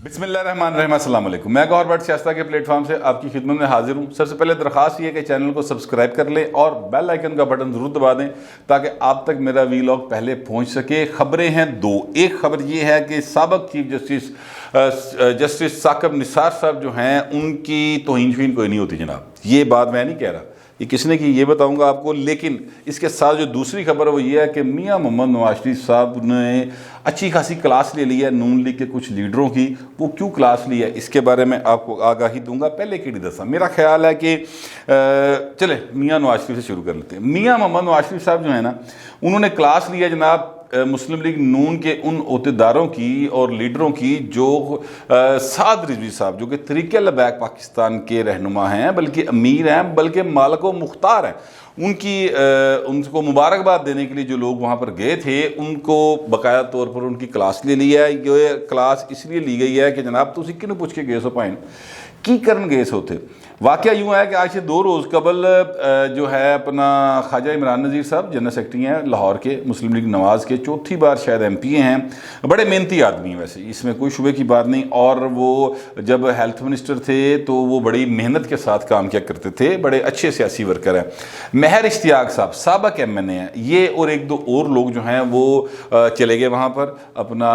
بسم اللہ الرحمن الرحیم، السلام علیکم۔ میں گوہر بٹ سیاستہ کے پلیٹ فارم سے آپ کی خدمت میں حاضر ہوں۔ سب سے پہلے درخواست یہ ہے کہ چینل کو سبسکرائب کر لیں اور بیل آئیکن کا بٹن ضرور دبا دیں تاکہ آپ تک میرا ویلاگ پہلے پہنچ سکے۔ خبریں ہیں دو، ایک خبر یہ ہے کہ سابق چیف جسٹس ثاقب نثار صاحب جو ہیں ان کی توہین شوہین کوئی نہیں ہوتی جناب۔ یہ بات میں نہیں کہہ رہا، یہ کس نے کی یہ بتاؤں گا آپ کو، لیکن اس کے ساتھ جو دوسری خبر ہے وہ یہ ہے کہ میاں محمد نواز شریف صاحب نے اچھی خاصی کلاس لے لی ہے نون لیگ کے کچھ لیڈروں کی۔ وہ کیوں کلاس لی ہے اس کے بارے میں آپ کو آگاہی دوں گا۔ پہلے کی دسا میرا خیال ہے کہ چلے میاں نواز شریف سے شروع کر لیتے ہیں۔ میاں محمد نواز شریف صاحب جو ہیں نا، انہوں نے کلاس لیا جناب مسلم لیگ نون کے ان عہدیداروں کی اور لیڈروں کی جو سعد رضوی صاحب جو کہ تحریک لبیک پاکستان کے رہنما ہیں، بلکہ امیر ہیں، بلکہ مالک و مختار ہیں۔ ان کو مبارکباد دینے کے لیے جو لوگ وہاں پر گئے تھے ان کو باقاعدہ طور پر ان کی کلاس لے لی ہے۔ یہ کلاس اس لیے لی گئی ہے کہ جناب تسی کنوں پوچھ کے گئے سو پائن کی کرن گئے سو تھے۔ واقعہ یوں ہے کہ آج سے 2 روز قبل جو ہے اپنا خواجہ عمران نذیر صاحب جنرل سیکرٹری ہیں لاہور کے، مسلم لیگ نواز کے، چوتھی بار شاید ایم پی ہیں، بڑے محنتی آدمی ہیں ویسے، اس میں کوئی شبے کی بات نہیں۔ اور وہ جب ہیلتھ منسٹر تھے تو وہ بڑی محنت کے ساتھ کام کیا کرتے تھے، بڑے اچھے سیاسی ورکر ہیں۔ مہر اشتیاق صاحب سابق ایم این اے ہیں، یہ اور 1-2 اور لوگ جو ہیں وہ چلے گئے وہاں پر اپنا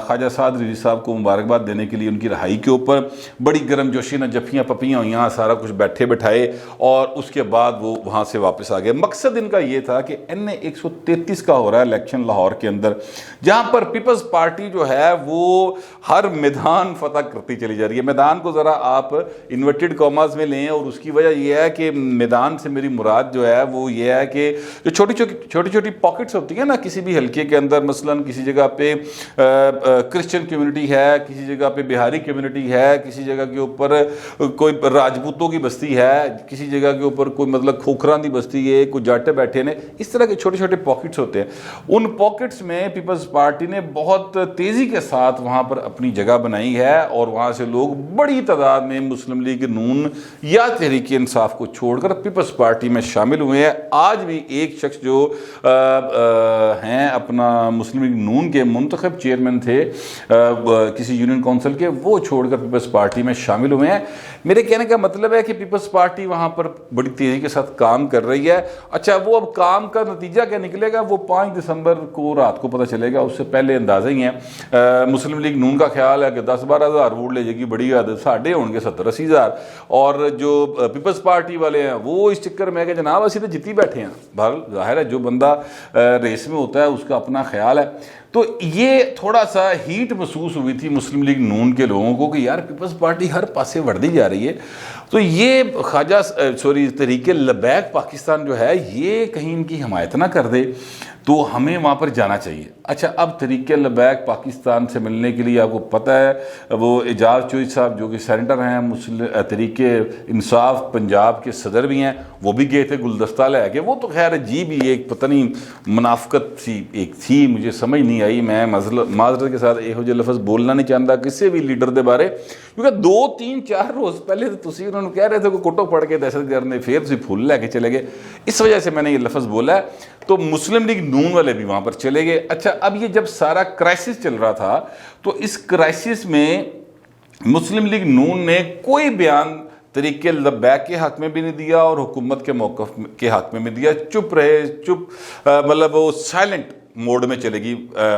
خواجہ سعد رضوی صاحب کو مبارکباد دینے کے لیے ان کی رہائی کے اوپر۔ بڑی گرم جوشی نہ جفیاں پپیاں ہوئیاں، سارا کچھ بیٹھے بٹھائے اور اس کے بعد وہ وہاں سے واپس آ گئے۔ مقصد ان کا یہ تھا کہ این اے 133 کا ہو رہا ہے الیکشن لاہور کے اندر، جہاں پر پیپلز پارٹی جو ہے وہ ہر میدان فتح کرتی چلی جا رہی ہے۔ میدان کو ذرا آپ انورٹڈ کاماز میں لیں، اور اس کی وجہ یہ ہے کہ میدان سے میری مراد جو ہے وہ یہ ہے کہ جو چھوٹی چھوٹی پاکٹس ہوتی ہیں نا کسی بھی حلقے کے اندر، مثلا کسی جگہ پہ کرسچن کمیونٹی ہے، کسی جگہ پہ بہاری کمیونٹی ہے، کسی جگہ کے اوپر کوئی راجپوتوں کی بستی ہے، کسی جگہ کے اوپر کوئی مطلب کھوکھراں دی بستی ہے، کوئی جاٹے بیٹھے نے، اس طرح کے چھوٹے چھوٹے پاکٹس ہوتے ہیں۔ ان پاکٹس میں پیپلز پارٹی نے بہت تیزی کے ساتھ وہاں پر اپنی جگہ بنائی ہے، اور وہاں سے لوگ بڑی تعداد میں مسلم لیگ نون یا تحریک انصاف کو چھوڑ کر پیپلز پارٹی میں شامل ہوئے ہیں۔ آج بھی ایک شخص جو ہیں اپنا مسلم لیگ نون کے منتخب چیئرمین تھے کسی یونین کونسل کے، وہ چھوڑ کر پیپلز پارٹی میں شامل ہوئے ہیں۔ میرے کہنے کا مطلب ہے کہ پیپلز پارٹی وہاں پر بڑی تیزی کے ساتھ کام کر رہی ہے۔ اچھا، وہ اب کام کا نتیجہ کیا نکلے گا وہ 5 دسمبر کو رات کو پتہ چلے گا، اس سے پہلے اندازہ ہی ہے۔ مسلم لیگ نون کا خیال ہے کہ 10-12 ہزار ووٹ لے جائے گی، بڑی عادت، ساڑھے ہوں گے 70-80 ہزار، اور جو پیپلز پارٹی والے ہیں وہ اس چکر میں ہے کہ جناب اسی تو جیتی بیٹھے ہیں۔ بہرحال ظاہر ہے جو بندہ ریس میں ہوتا ہے اس کا اپنا خیال ہے۔ تو یہ تھوڑا سا ہیٹ محسوس ہوئی تھی مسلم لیگ نون کے لوگوں کو کہ یار پیپلز پارٹی ہر پاسے وڑھتی جا رہی ہے، تو یہ تحریک لبیک پاکستان جو ہے یہ کہیں ان کی حمایت نہ کر دے تو ہمیں وہاں پر جانا چاہیے۔ اچھا، اب تحریک لبیک پاکستان سے ملنے کے لیے آپ کو پتہ ہے وہ اعجاز چوہدری صاحب جو کہ سینیٹر ہیں، تحریک انصاف پنجاب کے صدر بھی ہیں، وہ بھی گئے تھے گلدستہ لے کے۔ وہ تو خیر عجیب ہی ایک پتہ نہیں منافقت سی ایک تھی، مجھے سمجھ نہیں آئی۔ میں معذرت کے ساتھ یہو جہے لفظ بولنا نہیں چاہتا کسی بھی لیڈر دے بارے، کیونکہ 2-3-4 روز پہلے تو تسی انہوں نے کہہ رہے تھے کہ کٹو پڑ کے دہشت گرد نے، پھر تسی پھول لے کے چلے گئے، اس وجہ سے میں نے یہ لفظ بولا ہے۔ تو مسلم لیگ نون والے بھی وہاں پر چلے گئے۔ اچھا، اب یہ جب سارا کرائسس چل رہا تھا تو اس کرائسس میں مسلم لیگ نون نے کوئی بیان تحریک لبیک کے حق میں بھی نہیں دیا اور حکومت کے موقف کے حق میں بھی دیا، چپ رہے، مطلب وہ سائلنٹ موڈ میں چلے گی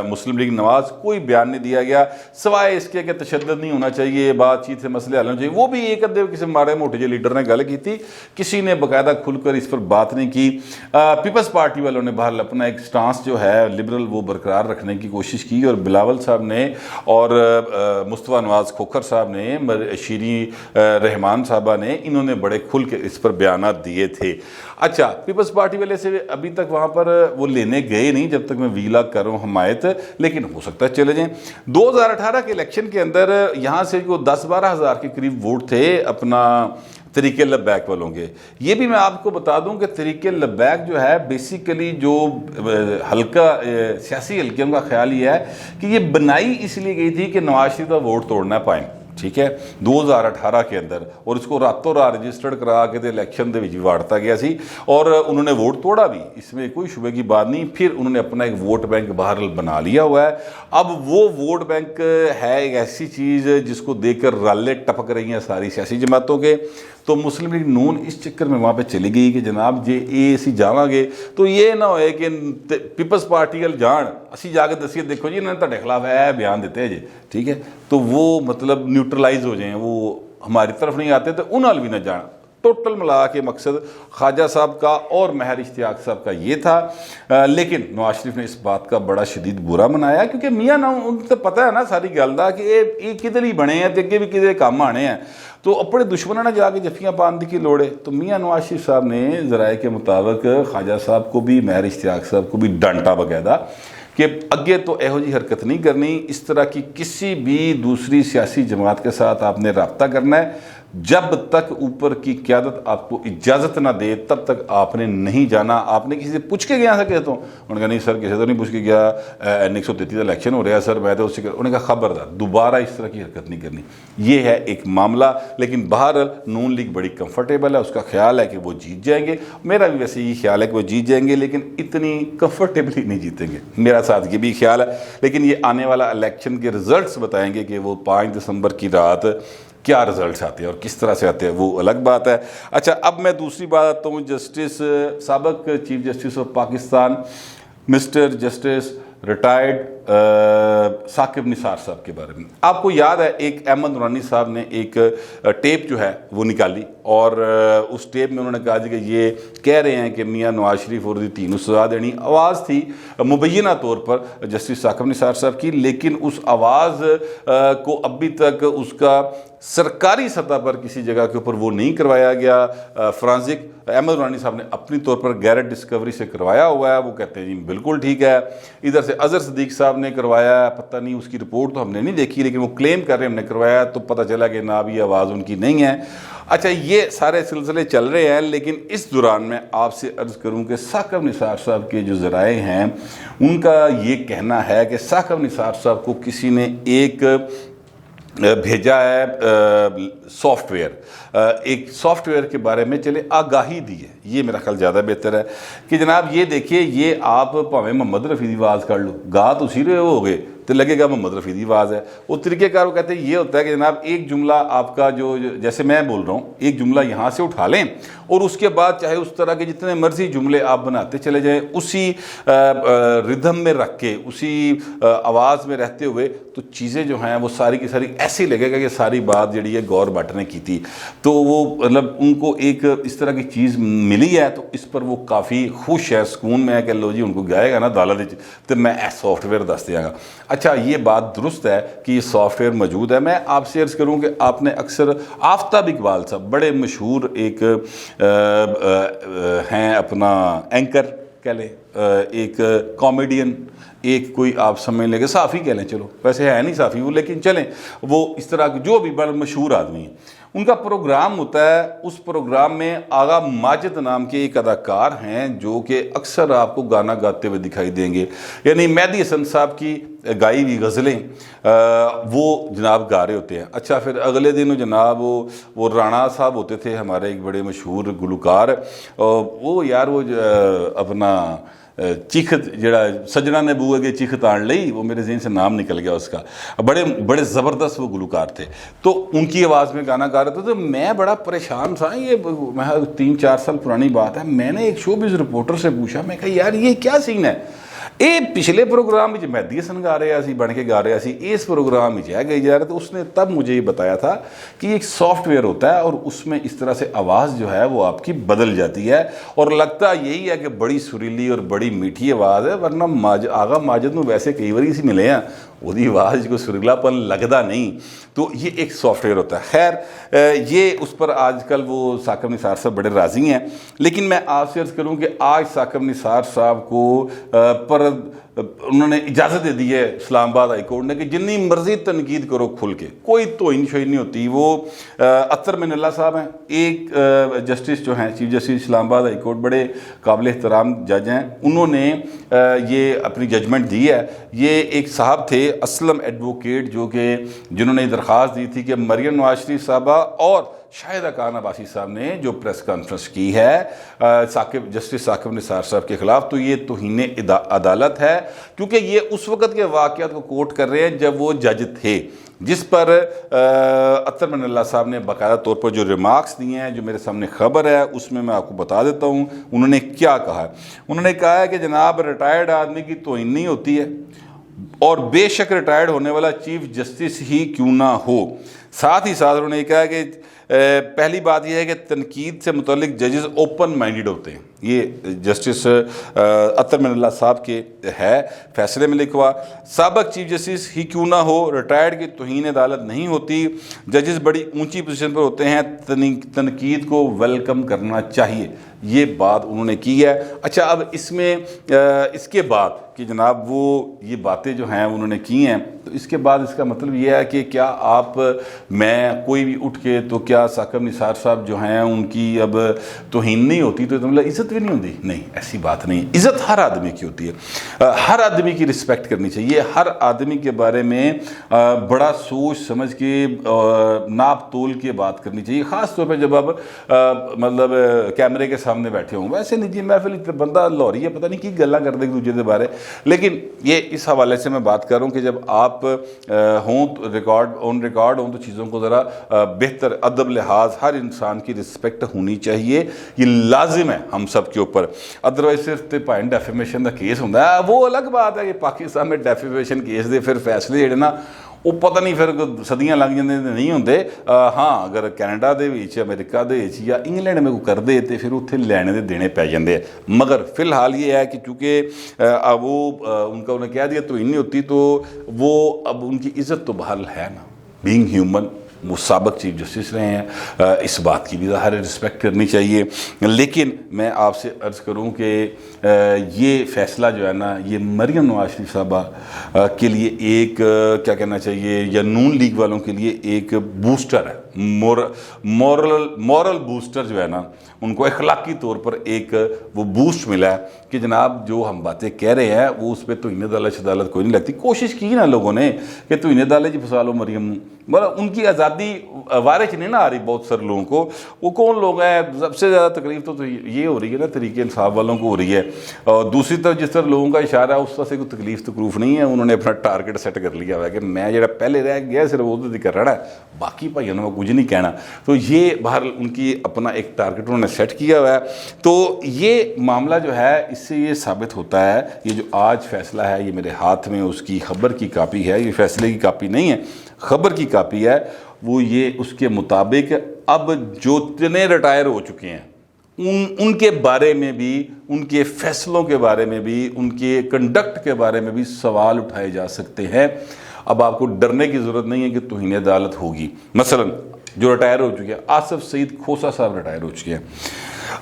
مسلم لیگ نواز۔ کوئی بیان نہیں دیا گیا سوائے اس کے کہ تشدد نہیں ہونا چاہیے، بات چیت سے مسئلے حل ہونے چاہیے، وہ بھی ایک ادھے کسی مارے موٹے جو لیڈر نے گل کی تھی، کسی نے باقاعدہ کھل کر اس پر بات نہیں کی۔ پیپلز پارٹی والوں نے بہرحال اپنا ایک سٹانس جو ہے لبرل وہ برقرار رکھنے کی کوشش کی، اور بلاول صاحب نے اور مصطفیٰ نواز کھوکھر صاحب نے، شیریں رحمان صاحبہ نے، انہوں نے بڑے کھل کے اس پر بیانات دیے تھے۔ اچھا، پیپلز پارٹی والے سے ابھی تک وہاں پر وہ لینے گئے نہیں جب تک میں ویلا کروں حمایت، لیکن ہو سکتا ہے چلے جائیں۔ 2018 کے الیکشن کے اندر یہاں سے جو 10-12 ہزار کے قریب ووٹ تھے اپنا تحریک لبیک والوں کے۔ یہ بھی میں آپ کو بتا دوں کہ تحریک لبیک جو ہے بیسیکلی جو حلقہ سیاسی حلقوں کا خیال یہ ہے کہ یہ بنائی اس لیے گئی تھی کہ نواز شریف کا ووٹ توڑنا پائیں۔ ٹھیک ہے 2018 کے اندر, اور اس کو راتوں رات رجسٹرڈ کرا کے تے الیکشن دے وچ واڑتا گیا سی, اور انہوں نے ووٹ توڑا بھی, اس میں کوئی شبے کی بات نہیں. پھر انہوں نے اپنا ایک ووٹ بینک بہرحال بنا لیا ہوا ہے. اب وہ ووٹ بینک ہے ایک ایسی چیز جس کو دیکھ کر رالے ٹپک رہی ہیں ساری سیاسی جماعتوں کے. تو مسلم لیگ نون اس چکر میں وہاں پہ چلی گئی کہ جناب جے اے اسی جاواں گے تو یہ نہ ہوئے کہ پیپلز پارٹی ال جان اسی جا کے دسیے دیکھو جی انہوں نے تہاڈے خلاف ہے بیان دیتے ہیں جی, ٹھیک ہے, تو وہ مطلب نیوٹرلائز ہو جائیں, وہ ہماری طرف نہیں آتے تو انہوں بھی نہ جانا. ٹوٹل ملا کے مقصد خواجہ صاحب کا اور مہر اشتیاق صاحب کا یہ تھا. لیکن نواز شریف نے اس بات کا بڑا شدید برا منایا, کیونکہ میاں نا ان کو پتہ ہے نا ساری گل دا کہ یہ کدھر ہی بنے ہیں تے اگے بھی کدھر کام آنے ہیں, تو اپنے دشمنوں نے جا کے جفیاں پان دی کی لوڑ ہے. تو میاں نواز شریف صاحب نے ذرائع کے مطابق خواجہ صاحب کو بھی مہر اشتیاق صاحب کو بھی ڈانٹا باقاعدہ کہ اگے تو ایہو جی حرکت نہیں کرنی, اس طرح کی کسی بھی دوسری سیاسی جماعت کے ساتھ آپ نے رابطہ کرنا ہے, جب تک اوپر کی قیادت آپ کو اجازت نہ دے تب تک آپ نے نہیں جانا. آپ نے کسی سے پوچھ کے گیا تھا کہ تو انہوں نے کہا نہیں سر کسی تو نہیں پوچھ کے گیا, N133 الیکشن ہو رہا ہے سر, میں تو اس سے انہوں نے کہا خبردار دوبارہ اس طرح کی حرکت نہیں کرنی. یہ ہے ایک معاملہ, لیکن بہرحال نون لیگ بڑی کمفرٹیبل ہے, اس کا خیال ہے کہ وہ جیت جائیں گے. میرا بھی ویسے یہ خیال ہے کہ وہ جیت جائیں گے, لیکن اتنی کمفرٹیبلی نہیں جیتیں گے, میرا ساتھ یہ بھی خیال ہے. لیکن یہ آنے والا الیکشن کے رزلٹس بتائیں گے کہ وہ 5 دسمبر کی رات کیا رزلٹس آتے ہیں اور کس طرح سے آتے ہیں, وہ الگ بات ہے. اچھا اب میں دوسری بات آتا ہوں جسٹس سابق chief justice of Pakistan mister justice retired Saqib Nisar صاحب کے بارے میں. آپ کو یاد ہے ایک احمد نورانی صاحب نے ایک ٹیپ جو ہے وہ نکالی, اور اس ٹیپ میں انہوں نے کہا جی کہ یہ کہہ رہے ہیں کہ میاں نواز شریف اور دی تین سزا دینی. آواز تھی مبینہ طور پر جسٹس ثاقب نثار صاحب کی, لیکن اس آواز کو ابھی تک اس کا سرکاری سطح پر کسی جگہ کے اوپر وہ نہیں کروایا گیا. فرانزک احمد نورانی صاحب نے اپنی طور پر گیرٹ ڈسکوری سے کروایا ہوا ہے, وہ کہتے ہیں جی بالکل ٹھیک ہے. ادھر سے اظہر صدیق صاحب نے کروایا ہے, پتہ نہیں اس کی رپورٹ تو ہم نے نہیں دیکھی, لیکن وہ کلیم کر رہے ہیں ہم نے کروایا, تو پتہ چلا کہ نہ بھی آواز ان کی نہیں ہے. اچھا یہ سارے سلسلے چل رہے ہیں, لیکن اس دوران میں آپ سے عرض کروں کہ ثاقب نثار صاحب کے جو ذرائع ہیں ان کا یہ کہنا ہے کہ ثاقب نثار صاحب کو کسی نے ایک بھیجا ہے سافٹ ویئر, ایک سافٹ ویئر کے بارے میں چلے آگاہی دی ہے. یہ میرا خیال زیادہ بہتر ہے کہ جناب یہ دیکھیے, یہ آپ پاویں محمد رفیع دی آواز کر لو, گا تو اسی رہے ہو گے تو لگے گا محمد رفیع دی آواز ہے. وہ طریقہ کار وہ کہتے ہیں یہ ہوتا ہے کہ جناب ایک جملہ آپ کا جو جیسے میں بول رہا ہوں ایک جملہ یہاں سے اٹھا لیں, اور اس کے بعد چاہے اس طرح کے جتنے مرضی جملے آپ بناتے چلے جائیں اسی ردھم میں رکھ کے اسی آواز میں رہتے ہوئے, تو چیزیں جو ہیں وہ ساری کی ساری ایسے لگے گا کہ ساری بات جڑی ہے گور بٹ نے کی تھی. تو وہ مطلب ان کو ایک اس طرح کی چیز ملی ہے, تو اس پر وہ کافی خوش ہے, سکون میں ہے کہ لو جی ان کو گائے گا نا دالت تو میں سافٹ ویئر دس دیا گا. اچھا یہ بات درست ہے کہ یہ سافٹ ویئر موجود ہے. میں آپ سے عرض کروں کہ آپ نے اکثر آفتاب اقبال صاحب بڑے مشہور ایک ہیں اپنا اینکر کہہ لیں, ایک کامیڈین, ایک کوئی آپ سمجھ لیں کہ صحافی کہہ لیں, چلو ویسے ہے نہیں صحافی وہ, لیکن چلیں وہ اس طرح کے جو بھی بڑے مشہور آدمی ہیں, ان کا پروگرام ہوتا ہے. اس پروگرام میں آغا ماجد نام کے ایک اداکار ہیں جو کہ اکثر آپ کو گانا گاتے ہوئے دکھائی دیں گے, یعنی مہدی حسن صاحب کی گائی ہوئی غزلیں وہ جناب گا رہے ہوتے ہیں. اچھا پھر اگلے دن جناب وہ رانا صاحب ہوتے تھے ہمارے ایک بڑے مشہور گلوکار, وہ یار وہ اپنا چیخت جڑا سجنا نے بوئے گے چیخت آن لئی, وہ میرے ذہن سے نام نکل گیا اس کا, بڑے زبردست وہ گلوکار تھے. تو ان کی آواز میں گانا گا رہے تھے, تو میں بڑا پریشان تھا. یہ 3-4 سال پرانی بات ہے. میں نے ایک شوبز رپورٹر سے پوچھا, میں کہا یار یہ کیا سین ہے, یہ پچھلے پروگرام میں مہدی حسن گا رہا سی, بن کے گا رہا سی, اس پروگرام میں گئی جا رہا. تو اس نے تب مجھے یہ بتایا تھا کہ ایک سافٹ ویئر ہوتا ہے اور اس میں اس طرح سے آواز جو ہے وہ آپ کی بدل جاتی ہے, اور لگتا یہی ہے کہ بڑی سریلی اور بڑی میٹھی آواز ہے, ورنہ آغا ماجد میں ویسے کئی بار اسی ملے ہیں وہی آواز کو سریلا پن لگتا نہیں. تو یہ ایک سافٹ ویئر ہوتا ہے. خیر یہ اس پر آج کل وہ ثاقب نثار صاحب بڑے راضی ہیں, لیکن میں آپ سے عرض کروں کہ آج ثاقب نثار صاحب کو پر انہوں نے اجازت دے دی ہے اسلام آباد ہائی کورٹ نے کہ جتنی مرضی تنقید کرو کھل کے، کوئی توہین شوہین نہیں ہوتی۔ وہ اطہر من اللہ صاحب ہیں، ایک جسٹس جو ہیں چیف جسٹس اسلام آباد ہائی کورٹ، بڑے قابل احترام جج ہیں، انہوں نے یہ اپنی ججمنٹ دی ہے۔ یہ ایک صاحب تھے اسلم ایڈوکیٹ، جنہوں نے درخواست دی تھی کہ مریم نواز شریف صاحبہ اور شاہدہ خان عباسی صاحب نے جو پریس کانفرنس کی ہے جسٹس ثاقب نثار صاحب کے خلاف، تو یہ توہین عدالت ہے، کیونکہ یہ اس وقت کے واقعات کو کوٹ کر رہے ہیں جب وہ جج تھے، جس پر اطہر من اللہ صاحب نے باقاعدہ طور پر جو ریمارکس دیے ہیں، جو میرے سامنے خبر ہے اس میں آپ کو بتا دیتا ہوں انہوں نے کیا کہا ہے۔ انہوں نے کہا ہے کہ جناب ریٹائرڈ آدمی کی توہین نہیں ہوتی ہے، اور بے شک ریٹائرڈ ہونے والا چیف جسٹس ہی کیوں نہ ہو۔ ساتھ ہی ساتھ انہوں نے کہا کہ پہلی بات یہ ہے کہ تنقید سے متعلق ججز اوپن مائنڈڈ ہوتے ہیں۔ یہ جسٹس اطہر من اللہ صاحب کے ہے فیصلے میں لکھوا، سابق چیف جسٹس ہی کیوں نہ ہو، ریٹائرڈ کی توہین عدالت نہیں ہوتی، ججز بڑی اونچی پوزیشن پر ہوتے ہیں، تنقید کو ویلکم کرنا چاہیے۔ یہ بات انہوں نے کی ہے۔ اچھا، اب اس کے بعد کہ جناب وہ یہ باتیں جو ہیں انہوں نے کی ہیں، تو اس کے بعد اس کا مطلب یہ ہے کہ کیا میں کوئی بھی اٹھ کے تو کیا ثاقب نثار صاحب جو ہیں ان کی اب توہین نہیں ہوتی، تو مطلب عزت بھی نہیں ہوتی؟ نہیں، ایسی بات نہیں ہے۔ عزت ہر آدمی کی ہوتی ہے، ہر آدمی کی رسپیکٹ کرنی چاہیے، ہر آدمی کے بارے میں بڑا سوچ سمجھ کے ناپ تول کے بات کرنی چاہیے، خاص طور پہ جب آپ مطلب کیمرے کے سامنے بیٹھے ہوں۔ ویسے نجی محفل بندہ لاہوری ہے، پتہ نہیں کی گلاں کر دے ایک دوسرے کے بارے، لیکن یہ اس حوالے سے میں بات کر رہا ہوں کہ جب آپ ہوں آن ریکارڈ ہوں تو چیزوں کو ذرا بہتر ادب لحاظ، ہر انسان کی رسپیکٹ ہونی چاہیے، یہ لازم ہے ہم سب کے اوپر۔ ادروائز صرف ڈیفیمیشن کا کیس ہوتا ہے، وہ الگ بات ہے کہ پاکستان میں ڈیفیمیشن کیس دے پھر فیصلے جڑے نا وہ پتہ نہیں پھر صدیاں لگ جاندے نہیں ہوندے۔ ہاں، اگر کینیڈا دے وچ، امریکہ دے وچ یا انگلینڈ میں کوئی کر دے تے پھر اتنے لینے دے دینے پی جاندے ہیں، مگر فی الحال یہ ہے کہ چونکہ وہ ان کا انہیں کہہ دیا تو نہیں ہوتی، تو وہ اب ان کی عزت تو بحال ہے نا، بینگ ہیومن، وہ سابق چیف جسٹس رہے ہیں، اس بات کی بھی ظاہر رسپیکٹ کرنی چاہیے۔ لیکن میں آپ سے عرض کروں کہ یہ فیصلہ جو ہے نا، یہ مریم نواز شریف صاحبہ کے لیے ایک کیا کہنا چاہیے، یا نون لیگ والوں کے لیے ایک بوسٹر ہے، مورل بوسٹر جو ہے نا، ان کو اخلاقی طور پر ایک وہ بوسٹ ملا ہے کہ جناب جو ہم باتیں کہہ رہے ہیں وہ اس پہ توہین عدالت کوئی نہیں لگتی۔ کوشش کی نا لوگوں نے کہ توہین عدالت جی پھنسا لو مریم، مطلب ان کی آزادی وارچ نہیں نہ آ رہی بہت سارے لوگوں کو۔ وہ کون لوگ ہیں؟ سب سے زیادہ تکلیف تو یہ ہو رہی ہے نا تحریک انصاف والوں کو ہو رہی ہے، اور دوسری طرف جس طرح لوگوں کا اشارہ ہے اس طرح سے کوئی تکلیف تکلیف نہیں ہے، انہوں نے اپنا ٹارگٹ سیٹ کر لیا ہوا ہے کہ میں جڑا پہلے رہ گیا صرف وہ تو کر رہا ہے، باقی بھائیوں نے کچھ نہیں کہنا۔ تو یہ بہرحال ان کی اپنا ایک ٹارگٹ انہوں نے سیٹ کیا ہوا ہے۔ تو یہ معاملہ جو ہے اس سے یہ ثابت ہوتا ہے، یہ جو آج فیصلہ ہے یہ میرے ہاتھ میں اس کی خبر کی کاپی ہے، یہ فیصلے کی کاپی نہیں ہے، خبر کی کاپی ہے، وہ یہ اس کے مطابق اب جو اتنے ریٹائر ہو چکے ہیں ان کے بارے میں بھی، ان کے فیصلوں کے بارے میں بھی، ان کے کنڈکٹ کے بارے میں بھی سوال اٹھائے جا سکتے ہیں۔ اب آپ کو ڈرنے کی ضرورت نہیں ہے کہ توہین عدالت ہوگی۔ مثلا جو ریٹائر ہو چکے ہیں، آصف سعید کھوسہ صاحب ریٹائر ہو چکے ہیں،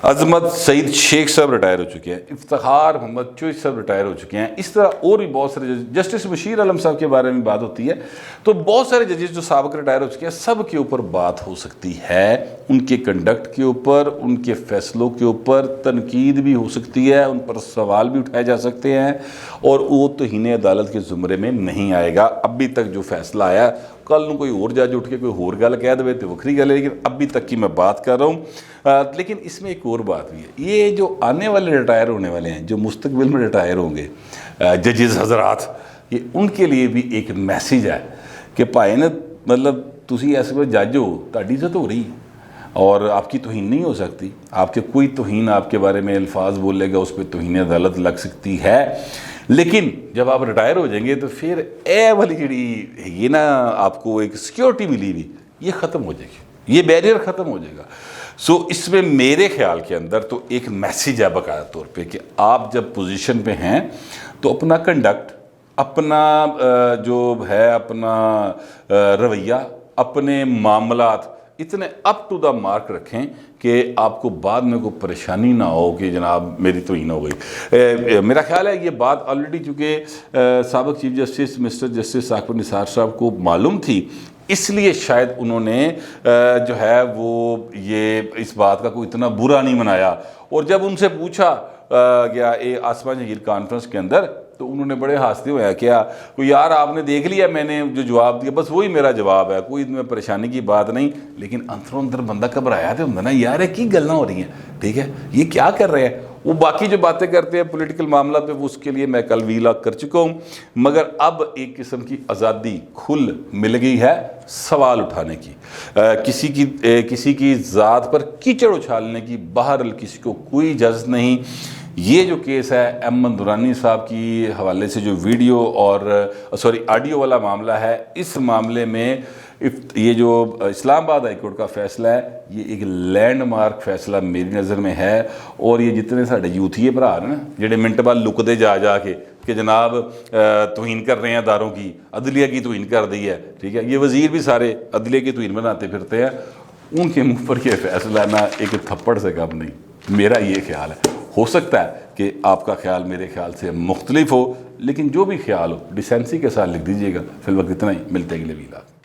عظمت سعید شیخ صاحب ریٹائر ہو چکے ہیں، افتخار محمد چوہش صاحب ریٹائر ہو چکے ہیں، اس طرح اور بھی بہت سارے جسٹس بشیر عالم صاحب کے بارے میں بات ہوتی ہے۔ تو بہت سارے ججز جو سابق ریٹائر ہو چکے ہیں، سب کے اوپر بات ہو سکتی ہے، ان کے کنڈکٹ کے اوپر، ان کے فیصلوں کے اوپر تنقید بھی ہو سکتی ہے، ان پر سوال بھی اٹھائے جا سکتے ہیں، اور وہ توہین عدالت کے زمرے میں نہیں آئے گا۔ ابھی تک جو فیصلہ آیا، کل کوئی اور جج اٹھ کے کوئی اور گل کہہ دے تو وکری گل ہے، لیکن ابھی تک کی میں بات کر رہا ہوں۔ لیکن اس میں ایک اور بات بھی ہے، یہ جو آنے والے ریٹائر ہونے والے ہیں، جو مستقبل میں ریٹائر ہوں گے ججز حضرات، یہ ان کے لیے بھی ایک میسیج ہے کہ بھائی نا، مطلب تسی ایسے وقت جج ہو، تہاڈی عزت ہو رہی ہے اور آپ کی توہین نہیں ہو سکتی، آپ کے کوئی توہین آپ کے بارے میں الفاظ بولے گا اس پہ توہین عدالت لگ سکتی ہے۔ لیکن جب آپ ریٹائر ہو جائیں گے تو پھر اے والی جڑی یہ نا آپ کو ایک سیکیورٹی ملی ہوئی، یہ ختم ہو جائے گی، یہ بیریئر ختم ہو جائے گا۔ سو اس میں میرے خیال کے اندر تو ایک میسیج ہے باقاعدہ طور پہ کہ آپ جب پوزیشن پہ ہیں تو اپنا کنڈکٹ، اپنا جو ہے اپنا رویہ، اپنے معاملات اتنے اپ ٹو دا مارک رکھیں کہ آپ کو بعد میں کوئی پریشانی نہ ہو کہ جناب میری توہین ہو گئی۔ میرا خیال ہے یہ بات آلریڈی چونکہ سابق chief justice mister justice Saqib Nisar صاحب کو معلوم تھی، اس لیے شاید انہوں نے جو ہے وہ یہ اس بات کا کوئی اتنا برا نہیں منایا۔ اور جب ان سے پوچھا گیا آسمان جہانگیر کانفرنس کے اندر تو انہوں نے بڑے ہنستے ہوئے کیا یار آپ نے دیکھ لیا میں نے جو جواب دیا بس وہی میرا جواب ہے، کوئی میں پریشانی کی بات نہیں۔ لیکن اندروں اندر بندہ گھبرایا تو ہوتا نا یار یہ کی گلاں ہو رہی ہیں، ٹھیک ہے یہ کیا کر رہے ہیں۔ وہ باقی جو باتیں کرتے ہیں پولیٹیکل معاملہ پہ اس کے لیے میں کل ویلاگ کر چکا ہوں، مگر اب ایک قسم کی آزادی کھل مل گئی ہے سوال اٹھانے کی، کسی کی ذات پر کیچڑ اچھالنے کی بہرحال کسی کو کوئی اجازت نہیں۔ یہ جو کیس ہے احمد درانی صاحب کی حوالے سے جو ویڈیو اور آڈیو والا معاملہ ہے، اس معاملے میں یہ جو اسلام آباد ہائی کورٹ کا فیصلہ ہے یہ ایک لینڈ مارک فیصلہ میری نظر میں ہے۔ اور یہ جتنے ساڑھے یوتھیے بھرا ہیں نا جڑے منٹ بعد لکدے جا کے کہ جناب توہین کر رہے ہیں اداروں کی، عدلیہ کی توہین کر دی ہے، ٹھیک ہے، یہ وزیر بھی سارے عدلیہ کی توہین بناتے پھرتے ہیں، ان کے منہ پر یہ فیصلہ نہ ایک تھپڑ سے کم نہیں، میرا یہ خیال ہے۔ ہو سکتا ہے کہ آپ کا خیال میرے خیال سے مختلف ہو، لیکن جو بھی خیال ہو ڈیسینسی کے ساتھ لکھ دیجیے گا۔ فی الوقت اتنا ہی، ملتے ہیں اگلے ویلاگ۔